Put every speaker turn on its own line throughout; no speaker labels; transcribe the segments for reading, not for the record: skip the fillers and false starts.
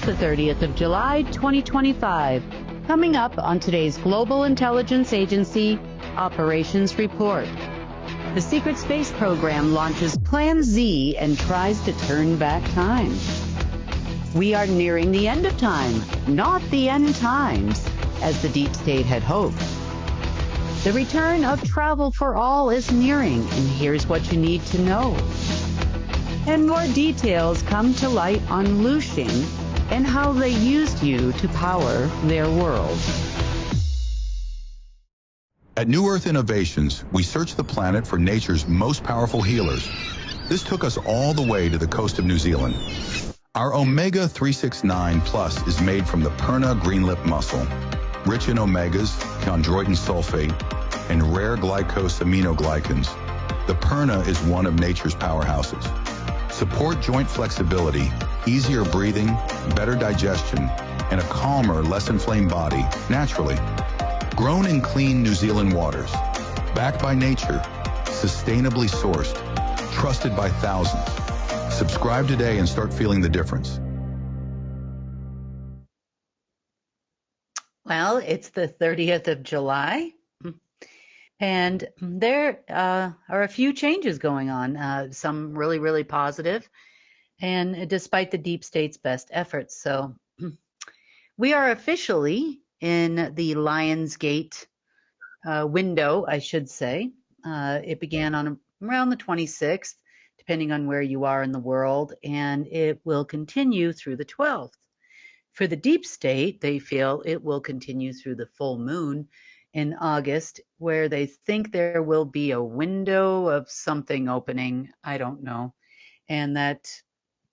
the 30th of July, 2025. Coming up on today's Global Intelligence Agency Operations Report. The secret space program launches Plan Z and tries to turn back time. We are nearing the end of time, not the end times, as the deep state had hoped. The return of travel for all is nearing, and here's what you need to know. And more details come to light on looshing and how they used you to power their world.
At New Earth Innovations, we search the planet for nature's most powerful healers. This took us all the way to the coast of New Zealand. Our Omega 369 Plus is made from the Perna greenlip mussel, rich in omegas, chondroitin sulfate, and rare glycose aminoglycans. The Perna is one of nature's powerhouses. Support joint flexibility, easier breathing, better digestion, and a calmer, less inflamed body naturally. Grown in clean New Zealand waters, backed by nature, sustainably sourced, trusted by thousands. Subscribe today and start feeling the difference.
Well, it's the 30th of July, and there are a few changes going on, some really, really positive, and despite the deep state's best efforts. So we are officially in the Lionsgate window, I should say. It began on around the 26th, depending on where you are in the world, and it will continue through the 12th. For the deep state, they feel it will continue through the full moon in August, where they think there will be a window of something opening, I don't know, and that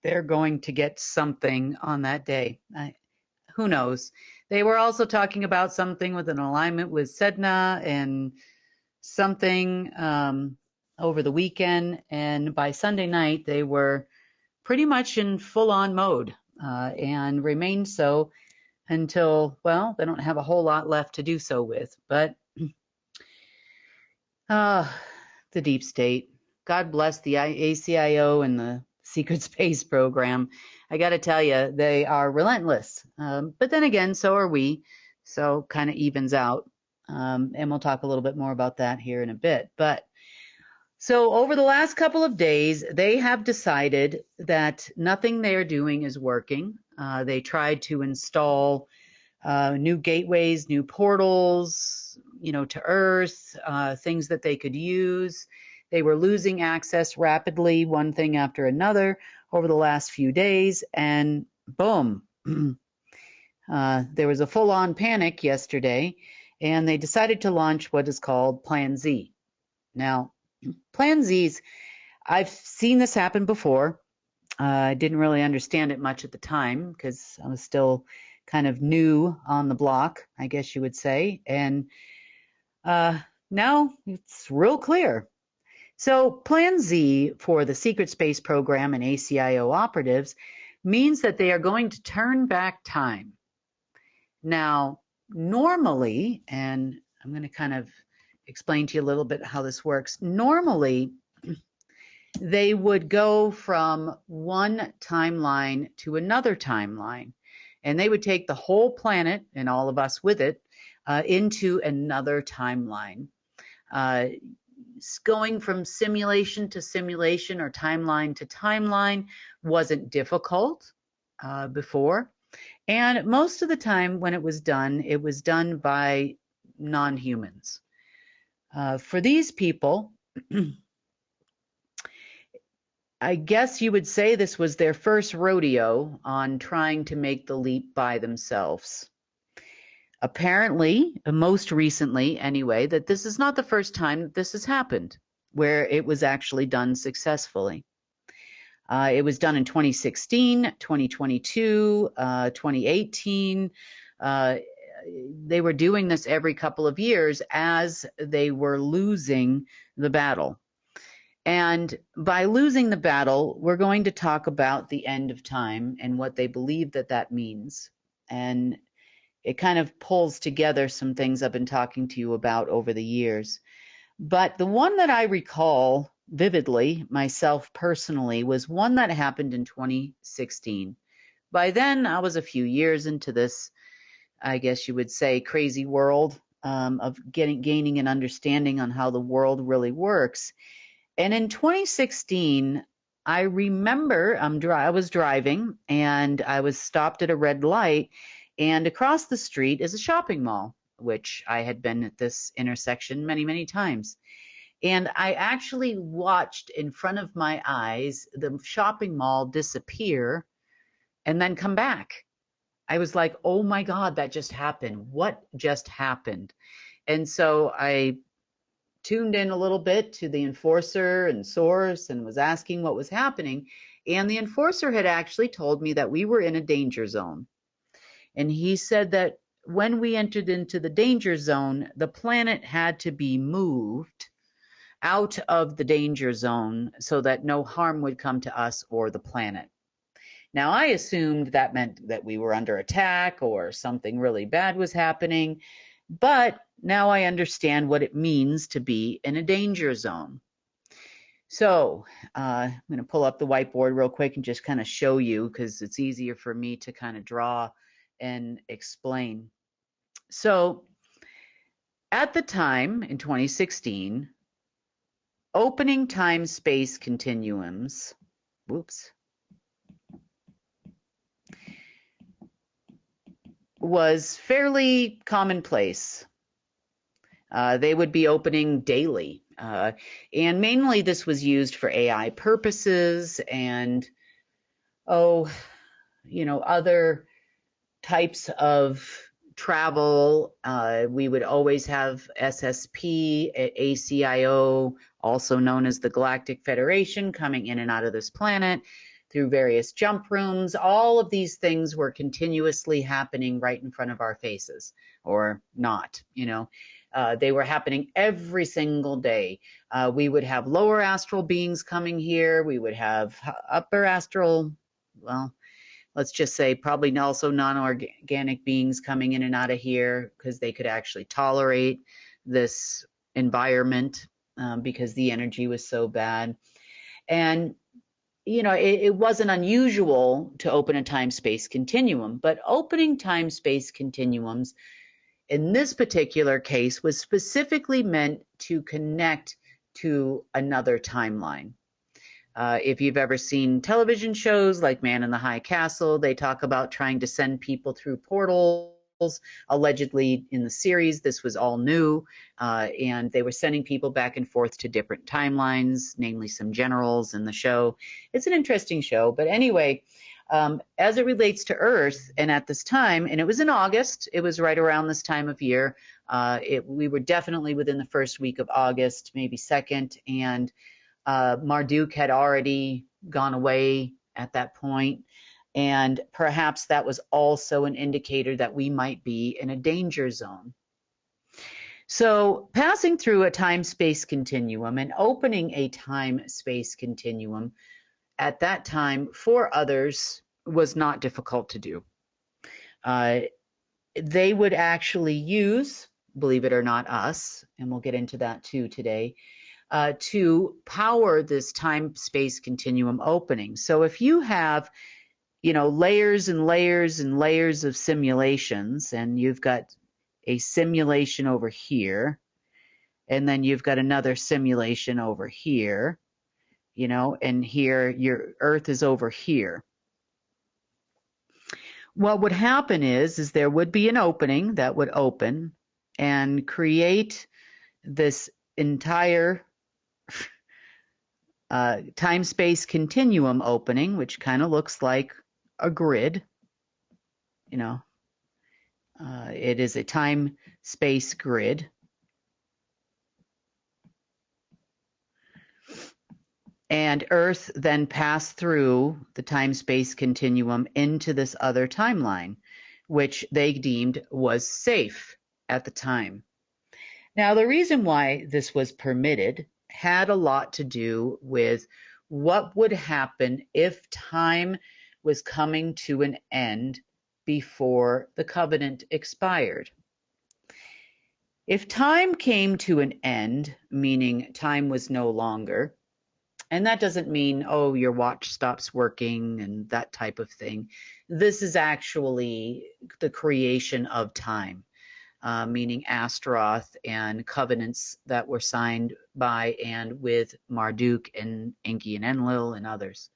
they're going to get something on that day. Who knows? They were also talking about something with an alignment with Sedna and something over the weekend, and by Sunday night they were pretty much in full-on mode and remained so until, well, they don't have a whole lot left to do so with. But the deep state, God bless the ACIO and the secret space program. I got to tell you, they are relentless. But then again, so are we. So kind of evens out. And we'll talk a little bit more about that here in a bit. But so over the last couple of days, they have decided that nothing they're doing is working. They tried to install new gateways, new portals, to Earth, things that they could use. They were losing access rapidly, one thing after another, over the last few days, and boom, there was a full-on panic yesterday, and they decided to launch what is called Plan Z. Now, Plan Z's, I've seen this happen before. I didn't really understand it much at the time because I was still kind of new on the block, I guess you would say, and now it's real clear. So Plan Z for the secret space program and ACIO operatives means that they are going to turn back time. Now, normally, and I'm going to kind of explain to you a little bit how this works. Normally, they would go from one timeline to another timeline, and they would take the whole planet and all of us with it into another timeline. Going from simulation to simulation or timeline to timeline wasn't difficult before. And most of the time when it was done by non-humans. For these people, I guess you would say this was their first rodeo on trying to make the leap by themselves. Apparently, most recently anyway, that this is not the first time that this has happened, where it was actually done successfully. It was done in 2016, 2022, 2018. They were doing this every couple of years as they were losing the battle. And by losing the battle, we're going to talk about the end of time and what they believe that that means. And it kind of pulls together some things I've been talking to you about over the years. But the one that I recall vividly, myself personally, was one that happened in 2016. by then I was a few years into this, I guess you would say, crazy world of gaining an understanding on how the world really works. And in 2016, I remember I was driving and I was stopped at a red light, and across the street is a shopping mall, which I had been at this intersection many, many times. And I actually watched in front of my eyes the shopping mall disappear and then come back. I was like, oh my God, that just happened. What just happened? And so I tuned in a little bit to the enforcer and source and was asking what was happening. And the enforcer had actually told me that we were in a danger zone. And he said that when we entered into the danger zone, the planet had to be moved out of the danger zone so that no harm would come to us or the planet. Now, I assumed that meant that we were under attack or something really bad was happening, but now I understand what it means to be in a danger zone. So I'm going to pull up the whiteboard real quick and just kind of show you, because it's easier for me to kind of draw and explain. So at the time in 2016, opening time-space continuums, was fairly commonplace. They would be opening daily. And mainly this was used for AI purposes and, other types of travel. We would always have SSP, ACIO, also known as the Galactic Federation, coming in and out of this planet through various jump rooms. All of these things were continuously happening right in front of our faces, or not, they were happening every single day. We would have lower astral beings coming here. We would have upper astral, let's just say probably also non-organic beings coming in and out of here because they could actually tolerate this environment because the energy was so bad. And it wasn't unusual to open a time-space continuum, but opening time-space continuums in this particular case was specifically meant to connect to another timeline. If you've ever seen television shows like Man in the High Castle, they talk about trying to send people through portals. Allegedly in the series, this was all new, and they were sending people back and forth to different timelines, namely some generals in the show. It's an interesting show, but anyway, as it relates to Earth, and at this time, and it was in August, it was right around this time of year, we were definitely within the first week of August, maybe second, and Marduk had already gone away at that point. And perhaps that was also an indicator that we might be in a danger zone. So passing through a time-space continuum and opening a time-space continuum at that time for others was not difficult to do. They would actually use, believe it or not, us, and we'll get into that too today, to power this time-space continuum opening. So if you have layers and layers and layers of simulations, and you've got a simulation over here, and then you've got another simulation over here, and here your Earth is over here. What would happen is there would be an opening that would open and create this entire time-space continuum opening, which kind of looks like a grid. It is a time-space grid. And Earth then passed through the time-space continuum into this other timeline, which they deemed was safe at the time. Now, the reason why this was permitted had a lot to do with what would happen if time was coming to an end before the covenant expired. If time came to an end, meaning time was no longer, And that doesn't mean, oh, your watch stops working and that type of thing. This is actually the creation of time, meaning Astaroth and covenants that were signed by and with Marduk and Enki and Enlil and others.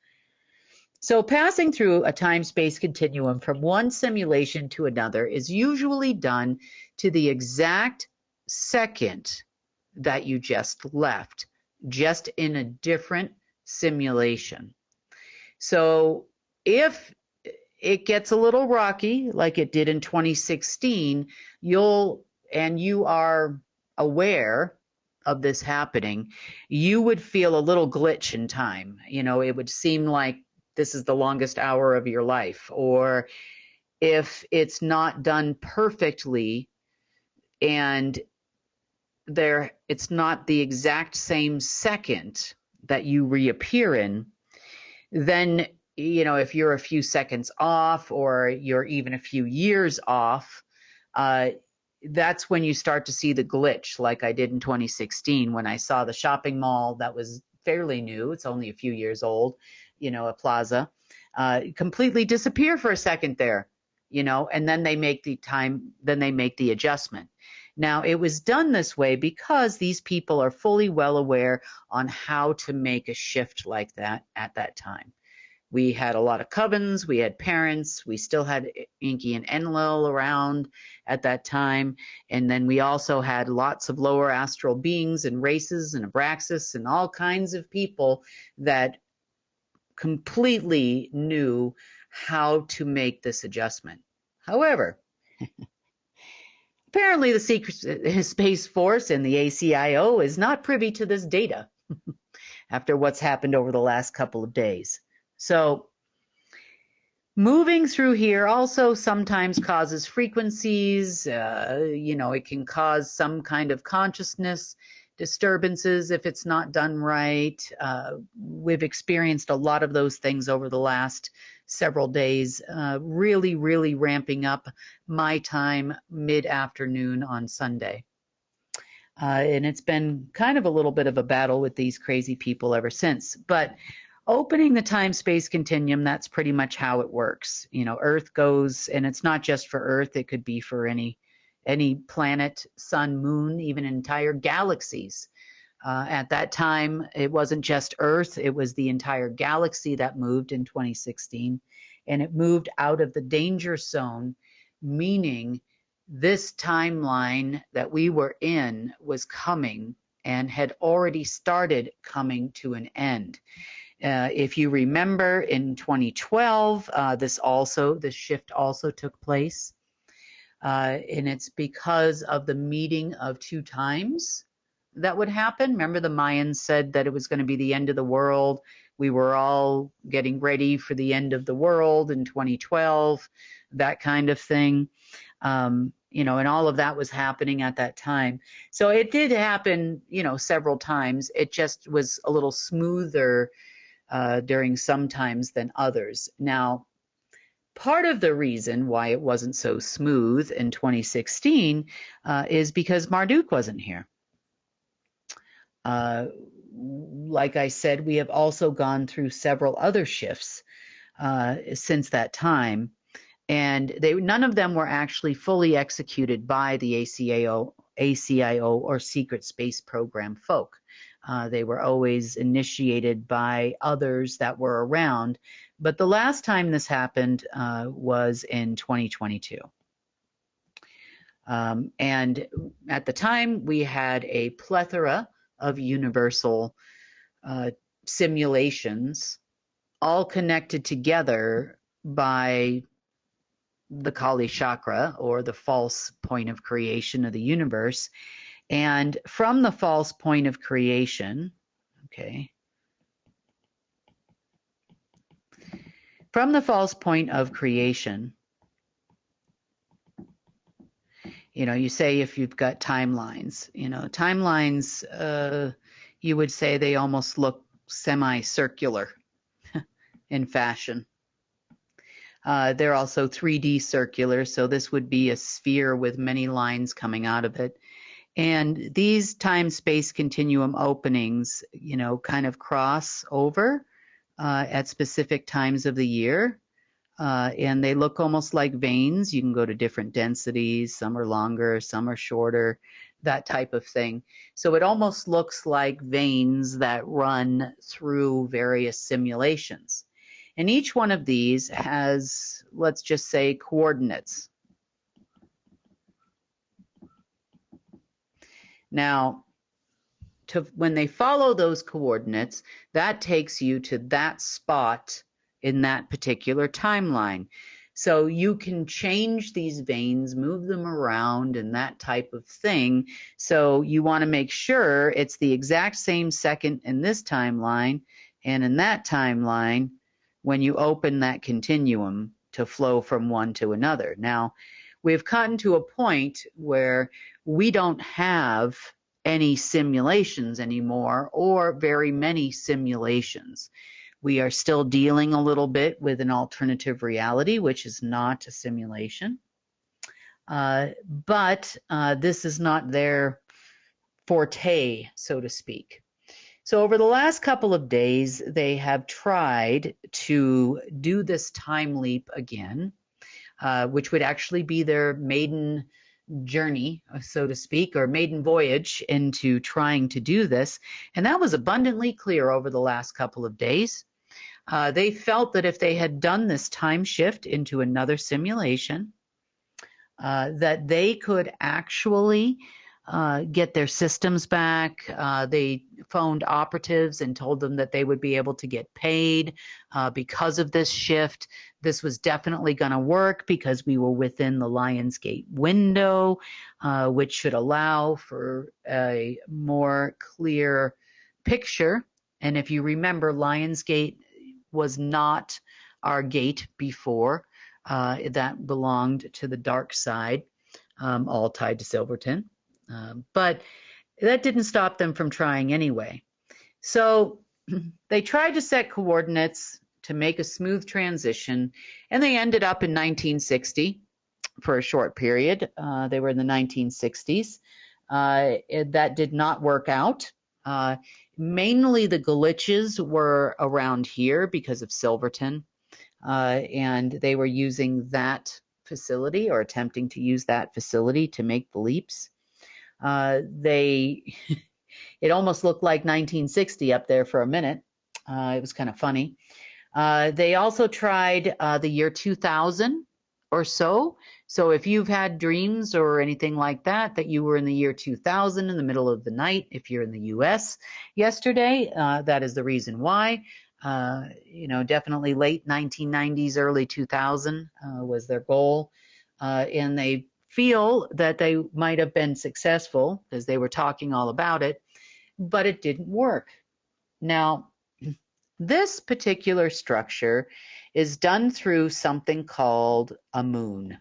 So passing through a time-space continuum from one simulation to another is usually done to the exact second that you just left, just in a different simulation. So if it gets a little rocky, like it did in 2016, you are aware of this happening, you would feel a little glitch in time. It would seem like this is the longest hour of your life. Or if it's not done perfectly and it's not the exact same second that you reappear in, then, if you're a few seconds off or you're even a few years off, that's when you start to see the glitch, like I did in 2016 when I saw the shopping mall that was fairly new. It's only a few years old, a plaza, completely disappear for a second there, and then they make the adjustment. Now, it was done this way because these people are fully well aware on how to make a shift like that at that time. We had a lot of covens, we had parents, we still had Enki and Enlil around at that time, and then we also had lots of lower astral beings and races and Abraxas and all kinds of people that completely knew how to make this adjustment. However, apparently the Secret Space Force and the ACIO is not privy to this data after what's happened over the last couple of days. So moving through here also sometimes causes frequencies. It can cause some kind of consciousness disturbances if it's not done right. We've experienced a lot of those things over the last several days, really, really ramping up my time mid-afternoon on Sunday. And it's been kind of a little bit of a battle with these crazy people ever since. But opening the time-space continuum, that's pretty much how it works. Earth goes, and it's not just for Earth, it could be for any planet, sun, moon, even entire galaxies. At that time, it wasn't just Earth, it was the entire galaxy that moved in 2016, and it moved out of the danger zone, meaning this timeline that we were in was coming and had already started coming to an end. If you remember, in 2012, this shift also took place. And it's because of the meeting of two times that would happen. Remember, the Mayans said that it was going to be the end of the world. We were all getting ready for the end of the world in 2012, that kind of thing. And all of that was happening at that time. So it did happen, several times. It just was a little smoother during some times than others. Now, part of the reason why it wasn't so smooth in 2016 is because Marduk wasn't here. Like I said, we have also gone through several other shifts since that time, and none of them were actually fully executed by the ACIO or Secret Space Program folk. They were always initiated by others that were around, but the last time this happened was in 2022. And at the time, we had a plethora of universal simulations, all connected together by the Kali chakra, or the false point of creation of the universe. And from the false point of creation, from the false point of creation, you say if you've got timelines, you would say they almost look semicircular in fashion. They're also 3D circular, so this would be a sphere with many lines coming out of it. And these time-space continuum openings, kind of cross over at specific times of the year. And they look almost like veins. You can go to different densities. Some are longer, some are shorter, that type of thing. So it almost looks like veins that run through various simulations. And each one of these has, let's just say, coordinates. Now, when they follow those coordinates, that takes you to that spot in that particular timeline. So you can change these veins, move them around, and that type of thing. So you want to make sure it's the exact same second in this timeline and in that timeline when you open that continuum to flow from one to another. Now, we've gotten to a point where we don't have any simulations anymore, or very many simulations. We are still dealing a little bit with an alternative reality, which is not a simulation. But this is not their forte, so to speak. So over the last couple of days, they have tried to do this time leap again, which would actually be their maiden journey, so to speak, or maiden voyage into trying to do this. And that was abundantly clear over the last couple of days. They felt that if they had done this time shift into another simulation, that they could actually get their systems back. They phoned operatives and told them that they would be able to get paid because of this shift. This was definitely going to work because we were within the Lionsgate window, which should allow for a more clear picture. And if you remember, Lionsgate was not our gate before. That belonged to the dark side, all tied to Silverton. But that didn't stop them from trying anyway. So they tried to set coordinates to make a smooth transition, and they ended up in 1960 for a short period. They were in the 1960s. That did not work out. Mainly the glitches were around here because of Silverton, and they were using that facility or attempting to use that facility to make the leaps. It almost looked like 1960 up there for a minute. It was kind of funny. They also tried the year 2000 or so. So if you've had dreams or anything like that, that you were in the year 2000 in the middle of the night, if you're in the US yesterday, that is the reason why. Definitely late 1990s, early 2000 was their goal. And they feel that they might have been successful because they were talking all about it, but it didn't work. Now, this particular structure is done through something called a moon.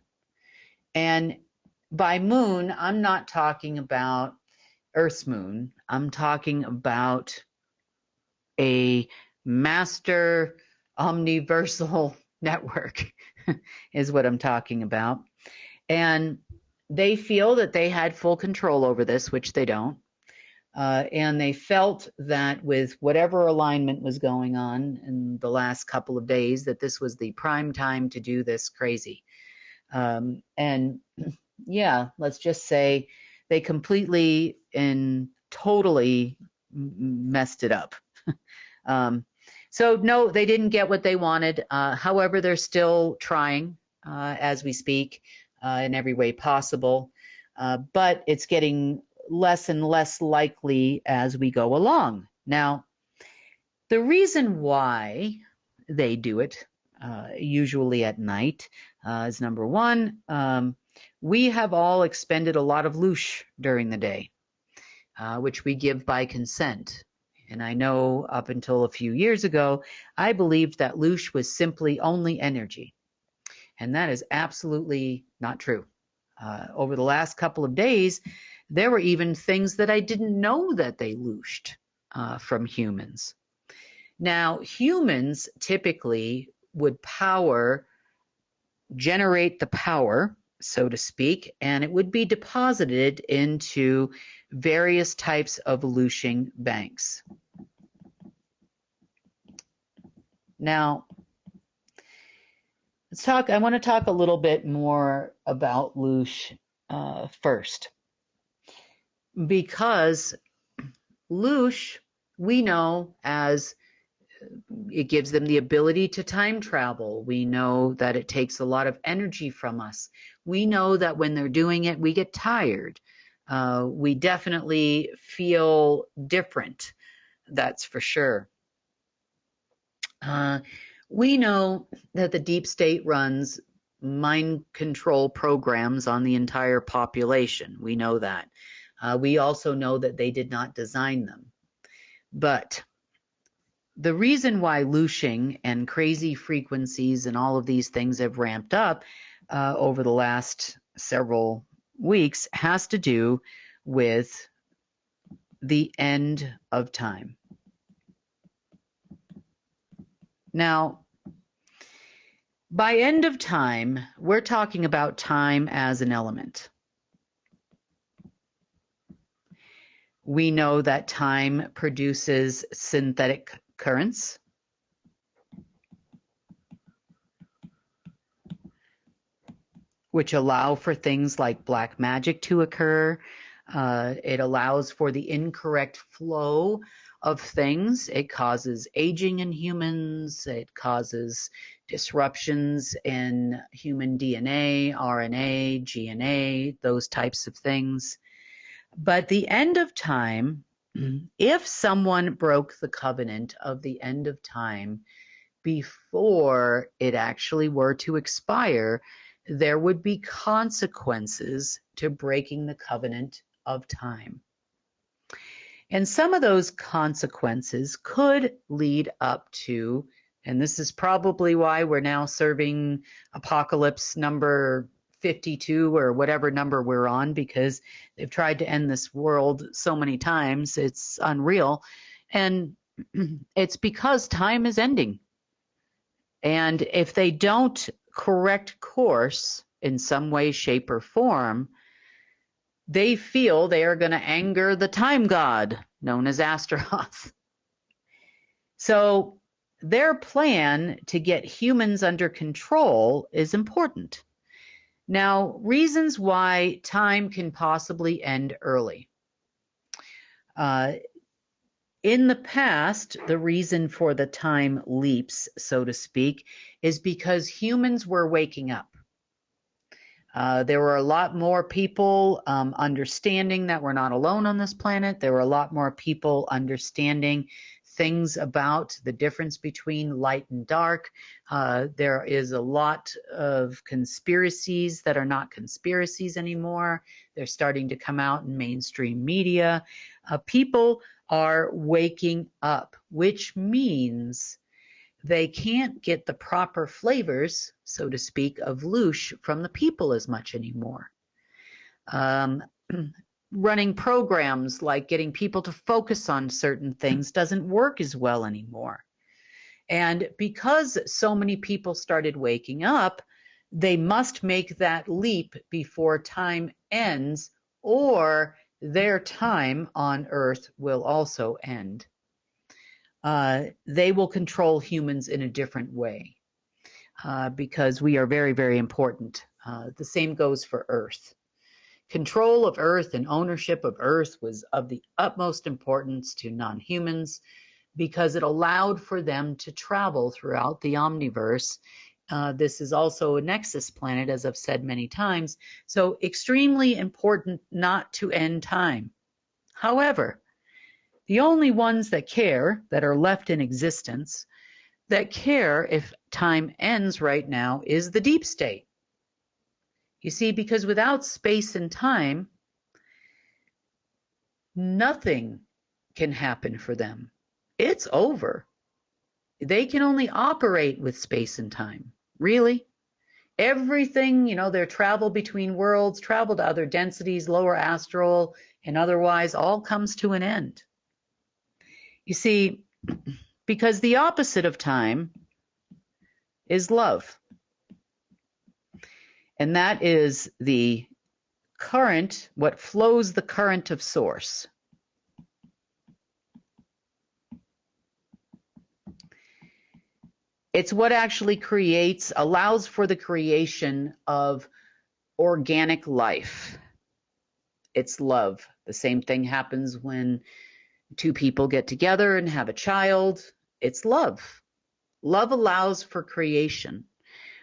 And by moon, I'm not talking about Earth's moon. I'm talking about a master omniversal network is what I'm talking about. And they feel that they had full control over this, which they don't. And they felt that with whatever alignment was going on in the last couple of days, that this was the prime time to do this crazy. And yeah, let's just say they completely and totally messed it up. So no, they didn't get what they wanted. However, they're still trying as we speak in every way possible. But it's getting less and less likely as we go along. Now, the reason why they do it, usually at night, is number one, we have all expended a lot of loosh during the day, which we give by consent. And I know up until a few years ago, I believed that loosh was simply only energy. And that is absolutely not true. Over the last couple of days, there were even things that I didn't know that they looshed from humans. Now, humans typically would generate the power so to speak, and it would be deposited into various types of looshing banks. Now, I want to talk a little bit more about loosh first, because loosh, we know as it gives them the ability to time travel. We know that it takes a lot of energy from us. We know that when they're doing it, we get tired. We definitely feel different, that's for sure. We know that the deep state runs mind control programs on the entire population. We know that. We also know that they did not design them. But the reason why looshing and crazy frequencies and all of these things have ramped up over the last several weeks has to do with the end of time. Now, by end of time, we're talking about time as an element. We know that time produces synthetic currents. Which allow for things like black magic to occur. It allows for the incorrect flow of things. It causes aging in humans. It causes disruptions in human DNA, RNA, GNA, those types of things. But the end of time, if someone broke the covenant of the end of time before it actually were to expire, there would be consequences to breaking the covenant of time. And some of those consequences could lead up to, and this is probably why we're now serving apocalypse number 52 or whatever number we're on, because they've tried to end this world so many times, it's unreal. And it's because time is ending. And if they don't correct course in some way, shape, or form, they feel they are going to anger the time god known as Astaroth. So their plan to get humans under control is important. Now, reasons why time can possibly end early. In the past, the reason for the time leaps, so to speak, is because humans were waking up. There were a lot more people understanding that we're not alone on this planet. There were a lot more people understanding things about the difference between light and dark. There is a lot of conspiracies that are not conspiracies anymore. They're starting to come out in mainstream media. People are waking up, which means they can't get the proper flavors, so to speak, of loosh from the people as much anymore. Running programs like getting people to focus on certain things doesn't work as well anymore. And because so many people started waking up, they must make that leap before time ends, or their time on Earth will also end. They will control humans in a different way because we are very, very important. The same goes for Earth. Control of Earth and ownership of Earth was of the utmost importance to non-humans because it allowed for them to travel throughout the omniverse. This is also a nexus planet, as I've said many times, so extremely important not to end time. However, the only ones that care, that are left in existence, that care if time ends right now is the deep state. You see, because without space and time, nothing can happen for them. It's over. They can only operate with space and time. Really? Everything, their travel between worlds, travel to other densities, lower astral, and otherwise, all comes to an end. You see, because the opposite of time is love. and that is the current, what flows the current of source. It's what actually allows for the creation of organic life. It's love. The same thing happens when two people get together and have a child. It's love. Love allows for creation.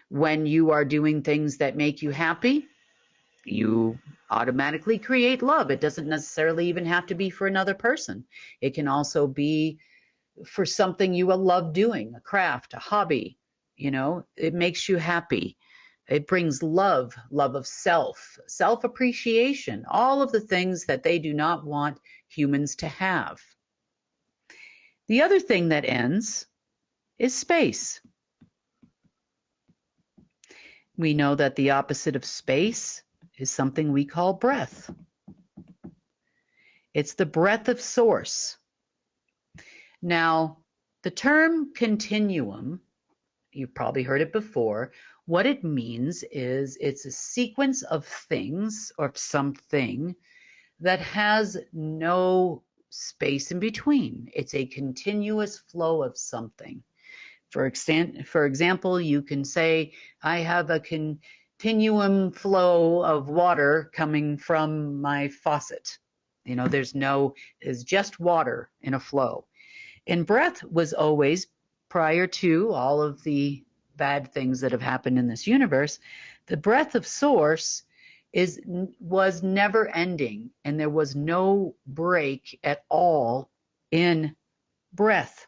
When you are doing things that make you happy, you automatically create love. It doesn't necessarily even have to be for another person. It can also be for something you will love doing, a craft, a hobby. It makes you happy. It brings love of self, self-appreciation, all of the things that they do not want humans to have. The other thing that ends is space. We know that the opposite of space is something we call breath. It's the breath of source. Now, the term continuum, you've probably heard it before. What it means is it's a sequence of things or something that has no space in between. It's a continuous flow of something. For example, you can say, I have a continuum flow of water coming from my faucet. There's just water in a flow. And breath was always, prior to all of the bad things that have happened in this universe, the breath of source was never ending, and there was no break at all in breath.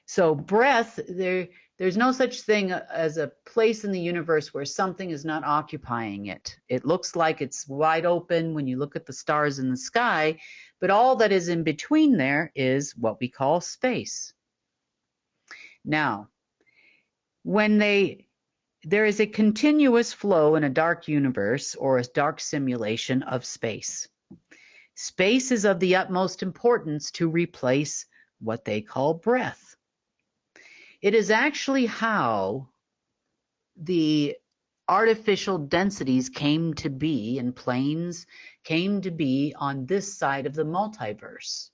So breath, there's no such thing as a place in the universe where something is not occupying it. It looks like it's wide open when you look at the stars in the sky, but all that is in between there is what we call space. Now, when there is a continuous flow in a dark universe or a dark simulation of space. Space is of the utmost importance to replace what they call breath. It is actually how the artificial densities came to be and planes came to be on this side of the multiverse.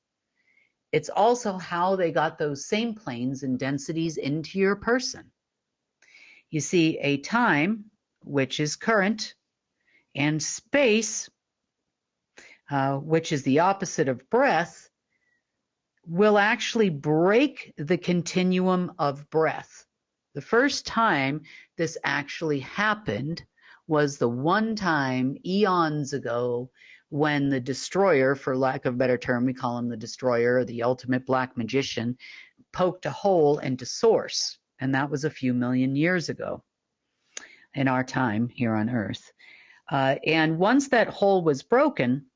It's also how they got those same planes and densities into your person. You see, a time, which is current, and space, which is the opposite of breath, will actually break the continuum of breath. The first time this actually happened was the one time eons ago when the destroyer, for lack of a better term, we call him the destroyer, the ultimate black magician, poked a hole into source. And that was a few million years ago in our time here on Earth. And once that hole was broken,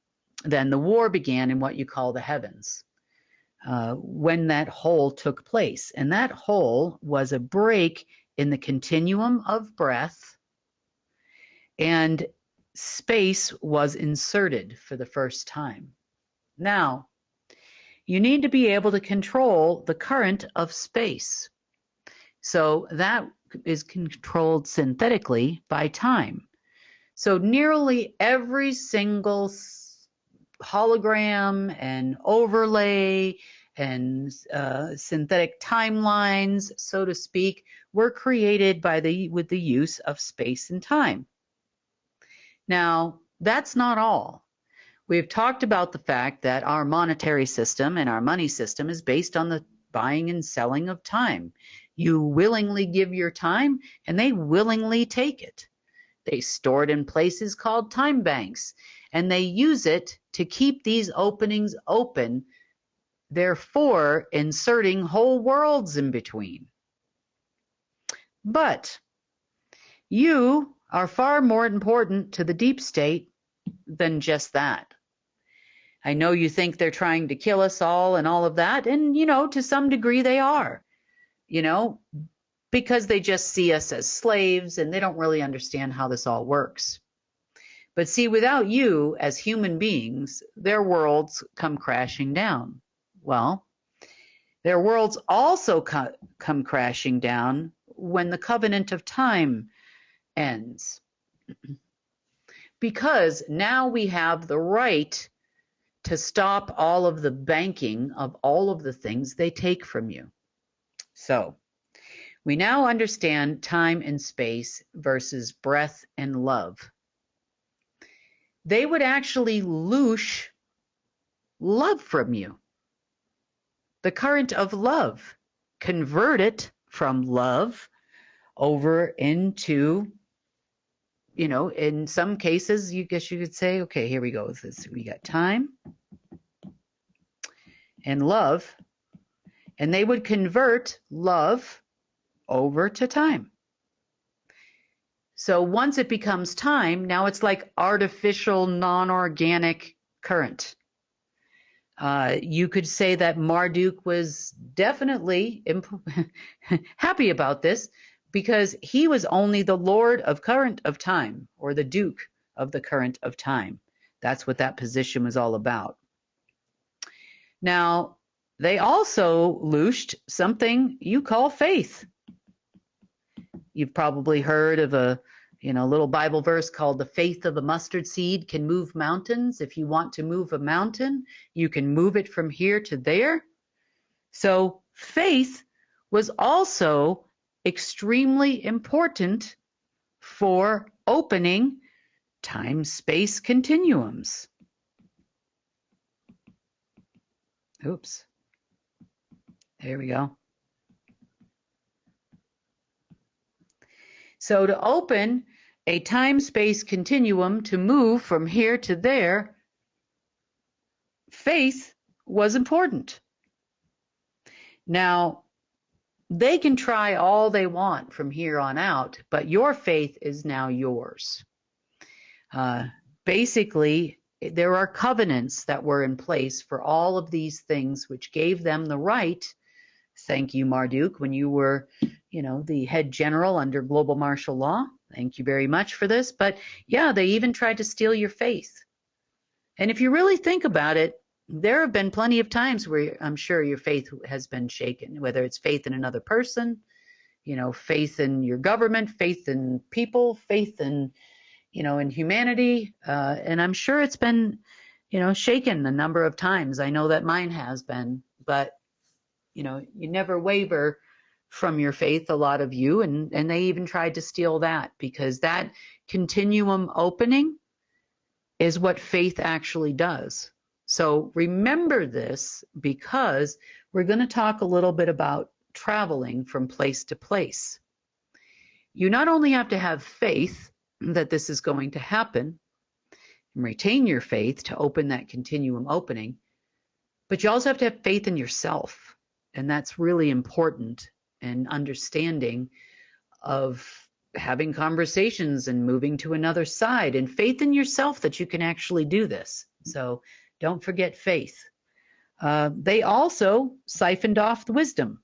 then the war began in what you call the heavens. When that hole took place. And that hole was a break in the continuum of breath, and space was inserted for the first time. Now, you need to be able to control the current of space. So that is controlled synthetically by time. So nearly every single hologram and overlay and synthetic timelines, so to speak, were created with the use of space and time. Now, that's not all. We've talked about the fact that our monetary system and our money system is based on the buying and selling of time. You willingly give your time, and they willingly take it. They store it in places called time banks, and they use it to keep these openings open, therefore inserting whole worlds in between. But you are far more important to the deep state than just that. I know you think they're trying to kill us all and all of that, and, to some degree they are, because they just see us as slaves and they don't really understand how this all works. But see, without you as human beings, their worlds come crashing down. Well, their worlds also come crashing down when the covenant of time ends. Because now we have the right to stop all of the banking of all of the things they take from you. So we now understand time and space versus breath and love. They would actually loosh love from you, the current of love, convert it from love over into, in some cases, you could say, okay, here we go. We got time and love, and they would convert love over to time. So once it becomes time, now it's like artificial, non-organic current. You could say that Marduk was definitely happy about this because he was only the Lord of current of time, or the Duke of the current of time. That's what that position was all about. Now, they also looshed something you call faith. You've probably heard of a little Bible verse called the faith of a mustard seed can move mountains. If you want to move a mountain, you can move it from here to there. So faith was also extremely important for opening time-space continuums. Oops. There we go. So to open a time-space continuum to move from here to there, faith was important. Now, they can try all they want from here on out, but your faith is now yours. Basically, there are covenants that were in place for all of these things, which gave them the right. Thank you, Marduk, when you were, the head general under global martial law. Thank you very much for this. But yeah, they even tried to steal your faith. And if you really think about it, there have been plenty of times where I'm sure your faith has been shaken, whether it's faith in another person, faith in your government, faith in people, faith in, in humanity. And I'm sure it's been, shaken a number of times. I know that mine has been, but, you never waver from your faith, a lot of you, and they even tried to steal that, because that continuum opening is what faith actually does. So remember this, because we're going to talk a little bit about traveling from place to place. You not only have to have faith that this is going to happen and retain your faith to open that continuum opening, but you also have to have faith in yourself. And that's really important, and understanding of having conversations and moving to another side, and faith in yourself that you can actually do this. So don't forget faith. They also siphoned off the wisdom.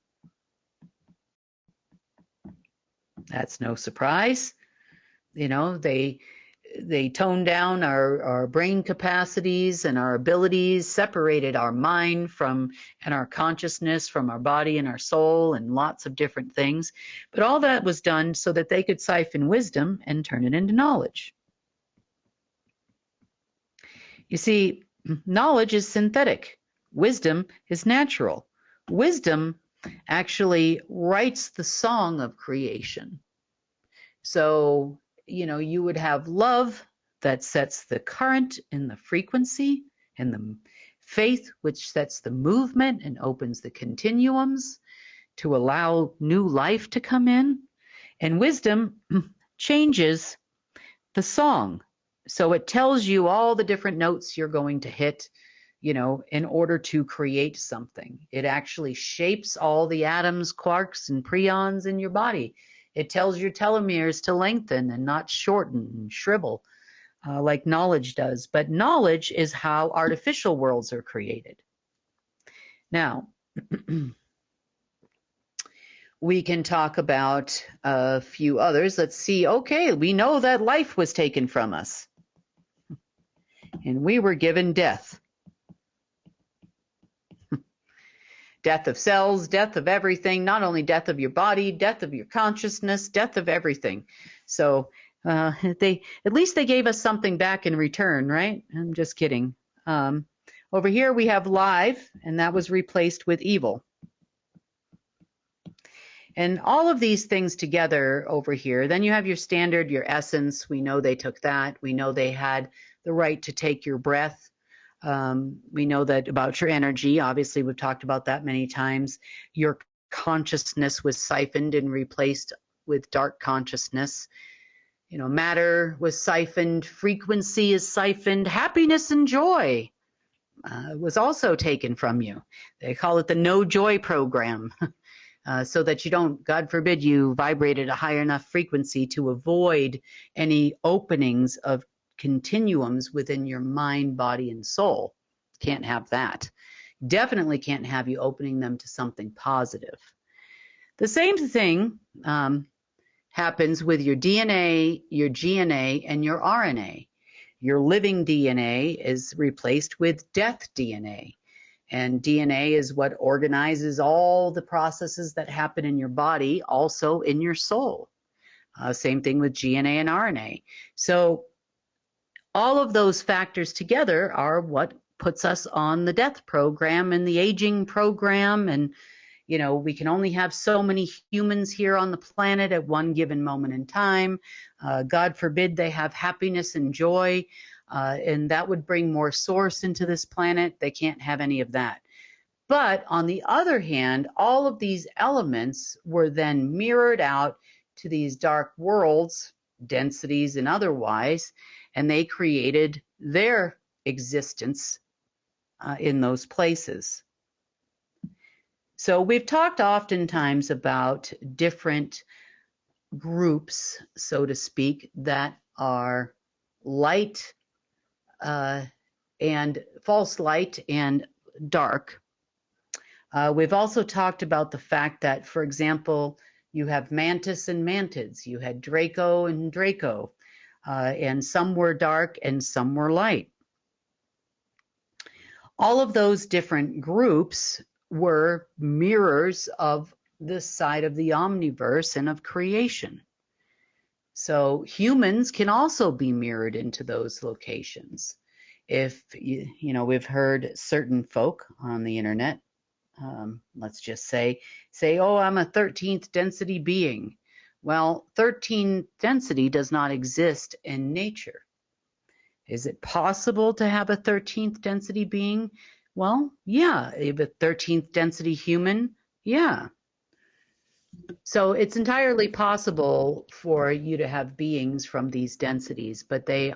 That's no surprise. They toned down our brain capacities and our abilities, separated our mind and our consciousness from our body and our soul, and lots of different things. But all that was done so that they could siphon wisdom and turn it into knowledge. You see, knowledge is synthetic. Wisdom is natural. Wisdom actually writes the song of creation. So, you would have love that sets the current in the frequency, and the faith which sets the movement and opens the continuums to allow new life to come in. And wisdom changes the song. So it tells you all the different notes you're going to hit, in order to create something. It actually shapes all the atoms, quarks, and preons in your body. It tells your telomeres to lengthen and not shorten and shrivel like knowledge does. But knowledge is how artificial worlds are created. Now, we can talk about a few others. Let's see. Okay, we know that life was taken from us, and we were given death. Death of cells, death of everything, not only death of your body, death of your consciousness, death of everything. So At least they gave us something back in return, right? I'm just kidding. Over here we have live, and that was replaced with evil. And all of these things together over here, then you have your standard, your essence. We know they took that. We know they had the right to take your breath. We know that about your energy. Obviously, we've talked about that many times. Your consciousness was siphoned and replaced with dark consciousness. You know, matter was siphoned, frequency is siphoned, happiness and joy was also taken from you. They call it the no joy program. So that you don't, God forbid, you vibrate at a high enough frequency to avoid any openings of continuums within your mind, body, and soul. Can't have that. Definitely can't have you opening them to something positive. The same thing happens with your DNA, your GNA, and your RNA. Your living DNA is replaced with death DNA. And DNA is what organizes all the processes that happen in your body, also in your soul. Same thing with GNA and RNA. So all of those factors together are what puts us on the death program and the aging program. And, you know, we can only have so many humans here on the planet at one given moment in time. God forbid they have happiness and joy. And that would bring more source into this planet. They can't have any of that. But on the other hand, all of these elements were then mirrored out to these dark worlds, densities and otherwise, and they created their existence in those places. So we've talked oftentimes about different groups, so to speak, that are light and false light and dark. We've also talked about the fact that, for example, you have mantis and mantids, you had Draco and Draco, and some were dark and some were light. All of those different groups were mirrors of this side of the omniverse and of creation. So humans can also be mirrored into those locations. If, you know, we've heard certain folk on the internet, let's just say, oh, I'm a 13th density being. Well, 13th density does not exist in nature. Is it possible to have a 13th density being? Well, yeah. If a 13th density human, yeah. So it's entirely possible for you to have beings from these densities, but they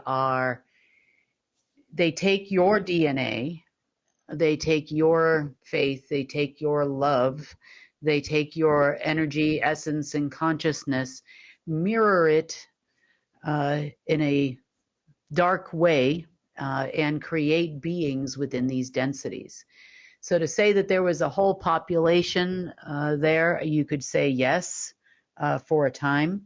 take your DNA, they take your faith, they take your love, they take your energy, essence, and consciousness, mirror it in a dark way, and create beings within these densities. So to say that there was a whole population there, you could say yes, for a time.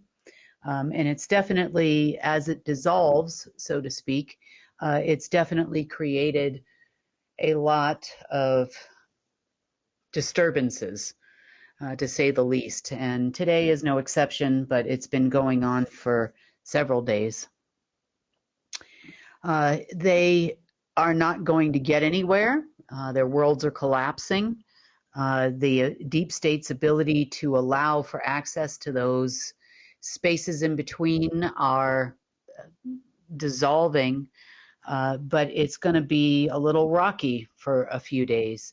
And it's definitely, as it dissolves, so to speak, it's definitely created a lot of disturbances, to say the least. And today is no exception, but it's been going on for several days. They are not going to get anywhere. Their worlds are collapsing. The deep state's ability to allow for access to those spaces in between are dissolving, but it's going to be a little rocky for a few days.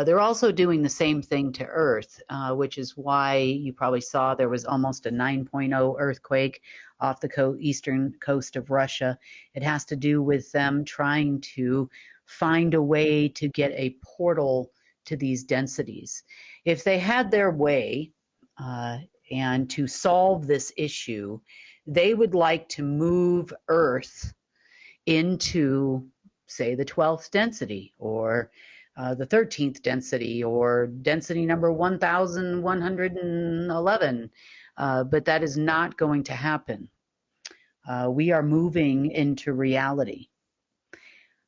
They're also doing the same thing to Earth, which is why you probably saw there was almost a 9.0 earthquake off the eastern coast of Russia. It has to do with them trying to find a way to get a portal to these densities. If they had their way, and to solve this issue, they would like to move Earth into, say, the 12th density, or the 13th density, or density number 1111. But that is not going to happen. We are moving into reality.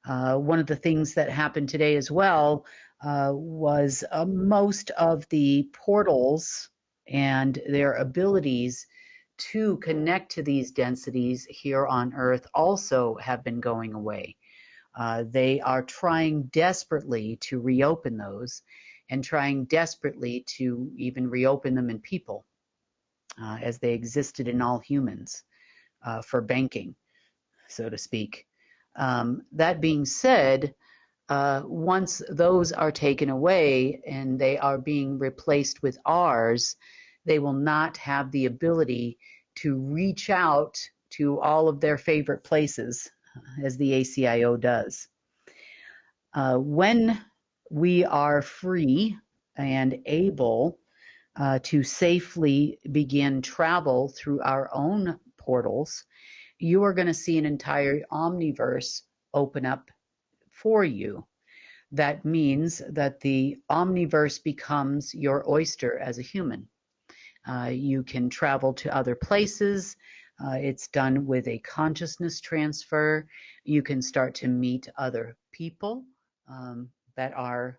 One of the things that happened today as well was most of the portals and their abilities to connect to these densities here on Earth also have been going away. They are trying desperately to reopen those and trying desperately to even reopen them in people as they existed in all humans for banking, so to speak. That being said, once those are taken away and they are being replaced with ours, they will not have the ability to reach out to all of their favorite places as the ACIO does. When we are free and able to safely begin travel through our own portals, you are going to see an entire omniverse open up for you. That means that the omniverse becomes your oyster as a human. You can travel to other places. It's done with a consciousness transfer. You can start to meet other people that are,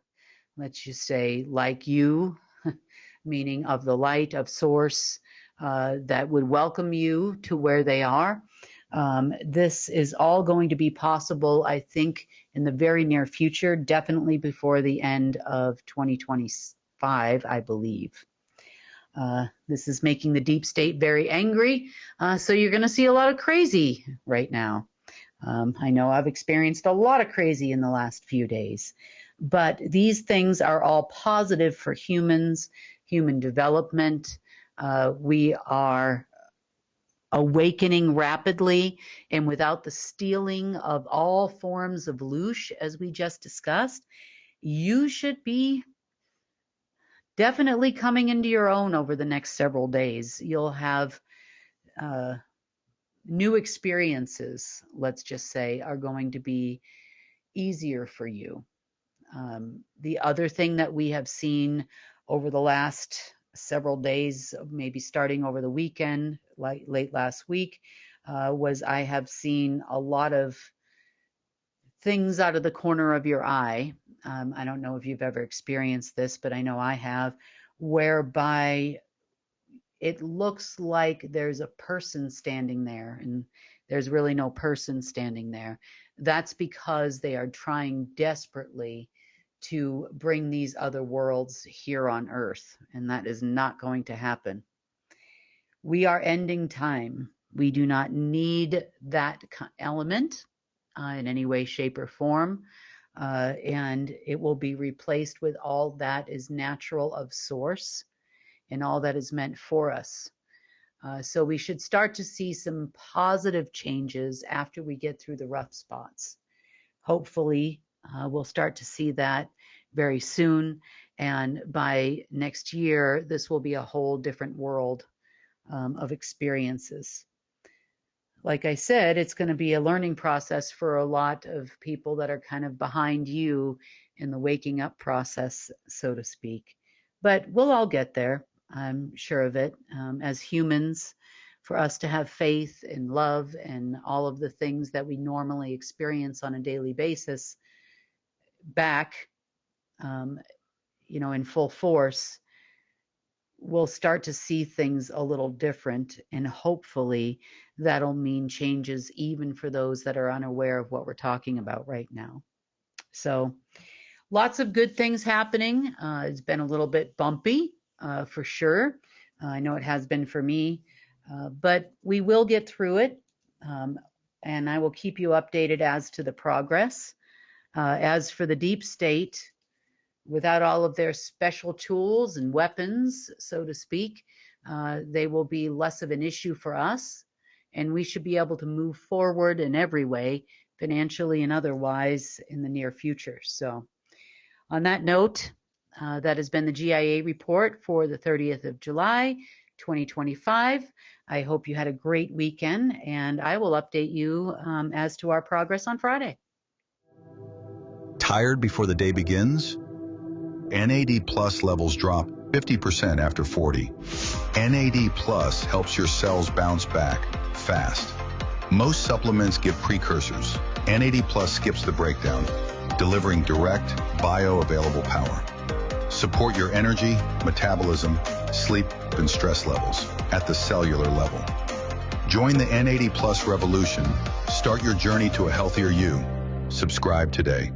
let's just say, like you, meaning of the light, of source, that would welcome you to where they are. This is all going to be possible, I think, in the very near future, definitely before the end of 2025, I believe. This is making the deep state very angry, so you're going to see a lot of crazy right now. I know I've experienced a lot of crazy in the last few days, but these things are all positive for humans, human development. We are awakening rapidly, and without the stealing of all forms of loosh, as we just discussed, you should be definitely coming into your own over the next several days. You'll have new experiences, let's just say, are going to be easier for you. The other thing that we have seen over the last several days, maybe starting over the weekend, like late last week, was I have seen a lot of things out of the corner of your eye. I don't know if you've ever experienced this, but I know I have, whereby it looks like there's a person standing there and there's really no person standing there. That's because they are trying desperately to bring these other worlds here on Earth, and that is not going to happen. We are ending time. We do not need that element in any way, shape, or form, and it will be replaced with all that is natural of source and all that is meant for us. So we should start to see some positive changes after we get through the rough spots. Hopefully, we'll start to see that very soon, and by next year, this will be a whole different world of experiences. Like I said, it's going to be a learning process for a lot of people that are kind of behind you in the waking up process, so to speak. But we'll all get there, I'm sure of it. As humans, for us to have faith and love and all of the things that we normally experience on a daily basis back, in full force, we'll start to see things a little different, and hopefully that'll mean changes even for those that are unaware of what we're talking about right now. So lots of good things happening. It's been a little bit bumpy for sure. I know it has been for me, but we will get through it, and I will keep you updated as to the progress. As for the deep state, without all of their special tools and weapons, so to speak, they will be less of an issue for us, and we should be able to move forward in every way, financially and otherwise, in the near future. So on that note, that has been the GIA report for the 30th of July, 2025. I hope you had a great weekend, and I will update you as to our progress on Friday.
Tired before the day begins? NAD Plus levels drop 50% after 40. NAD Plus helps your cells bounce back fast. Most supplements give precursors. NAD Plus skips the breakdown, delivering direct, bioavailable power. Support your energy, metabolism, sleep, and stress levels at the cellular level. Join the N80 Plus revolution. Start your journey to a healthier you. Subscribe today.